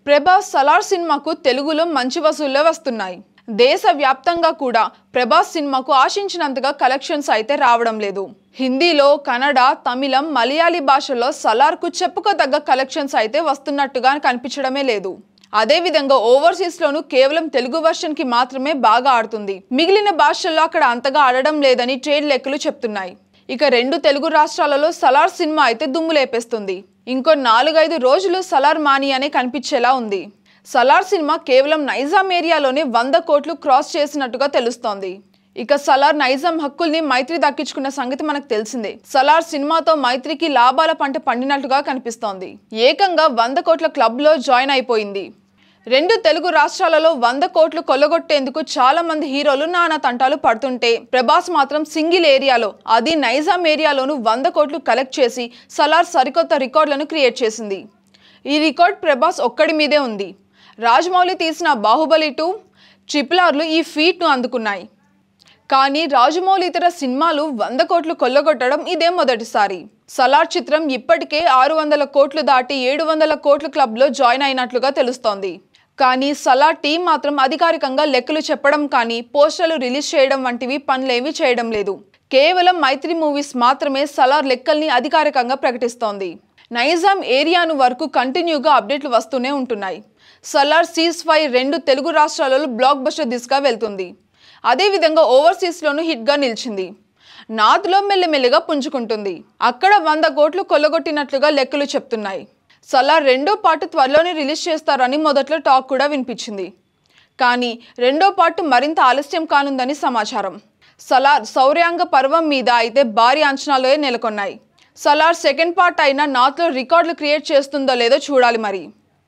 ప్రభాస్ సలార్ సినిమాకు తెలుగులో మంచి వసూళ్లే వస్తున్నాయి. దేశవ్యాప్తంగా కూడా ప్రభాస్ సినిమాకు ఆశించినంతగా కలెక్షన్స్ అయితే రావడం లేదు. హిందీలో, కన్నడ, తమిళం, మలయాళీ భాషల్లో సలార్కు చెప్పుకోదగ్గ కలెక్షన్స్ అయితే వస్తున్నట్టుగా కనిపించడమే లేదు. అదే విధంగా ఓవర్సీస్ లోను కేవలం తెలుగు వర్షన్ కి మాత్రమే బాగా ఆడుతుంది. మిగిలిన భాషల్లో అక్కడ అంతగా ఆడడం లేదని ట్రేడ్ లెక్కలు చెప్తున్నాయి. ఇక రెండు తెలుగు రాష్ట్రాలలో సలార్ సినిమా అయితే దుమ్ము లేపేస్తుంది. ఇంకో 4-5 రోజులు సలార్ మానియానే కనిపించేలా ఉంది. సలార్ సినిమా కేవలం నైజాం ఏరియాలోనే 100 కోట్లు క్రాస్ చేసినట్టుగా తెలుస్తోంది. ఇక సలార్ నైజాం హక్కుల్ని మైత్రి దక్కించుకున్న సంగతి మనకు తెలిసిందే. సలార్ సినిమాతో మైత్రికి లాభాల పంట పండినట్టుగా కనిపిస్తోంది. ఏకంగా 100 కోట్ల క్లబ్ లో జాయిన్ అయిపోయింది. రెండు తెలుగు రాష్ట్రాలలో 100 కోట్లు కొల్లగొట్టేందుకు చాలా మంది హీరోలు నానా తంటాలు పడుతుంటే ప్రభాస్ మాత్రం సింగిల్ ఏరియాలో, అది నైజాం ఏరియాలోనూ 100 కోట్లు కలెక్ట్ చేసి సలార్ సరికొత్త రికార్డులను క్రియేట్ చేసింది. ఈ రికార్డ్ ప్రభాస్ ఒక్కడి మీదే ఉంది. రాజమౌళి తీసిన బాహుబలి 2, RRRలు ఈ ఫీట్ను అందుకున్నాయి. కానీ రాజమౌళి ఇతర సినిమాలు 100 కోట్లు కొల్లగొట్టడం ఇదే మొదటిసారి. సలార్ చిత్రం ఇప్పటికే 600 కోట్లు దాటి 700 కోట్ల క్లబ్లో జాయిన్ అయినట్లుగా తెలుస్తోంది. కానీ సలార్ టీం మాత్రం అధికారికంగా లెక్కలు చెప్పడం కానీ, పోస్టర్లు రిలీజ్ చేయడం వంటివి పనులేమీ చేయడం లేదు. కేవలం మైత్రి మూవీస్ మాత్రమే సలార్ లెక్కల్ని అధికారికంగా ప్రకటిస్తోంది. నైజాం ఏరియాను వరకు కంటిన్యూగా అప్డేట్లు వస్తూనే ఉంటున్నాయి. సలార్ సీజ్-5 రెండు తెలుగు రాష్ట్రాలలో బ్లాక్ బస్టర్ దిశగా వెళ్తుంది. అదేవిధంగా ఓవర్సీస్లోనూ హిట్గా నిలిచింది. నార్త్లో మెల్లమెల్లగా పుంజుకుంటుంది. అక్కడ 100 కోట్లు కొల్లగొట్టినట్లుగా లెక్కలు చెప్తున్నాయి. సలార్ రెండో పార్ట్ త్వరలోనే రిలీజ్ చేస్తారని మొదట్లో టాక్ కూడా వినిపించింది. కానీ రెండో పార్ట్ మరింత ఆలస్యం కానుందని సమాచారం. సలార్ శౌర్యాంగ పర్వం మీద అయితే భారీ అంచనాలే నెలకొన్నాయి. సలార్ సెకండ్ పార్ట్ అయినా నార్త్లో రికార్డులు క్రియేట్ చేస్తుందో లేదో చూడాలి మరి.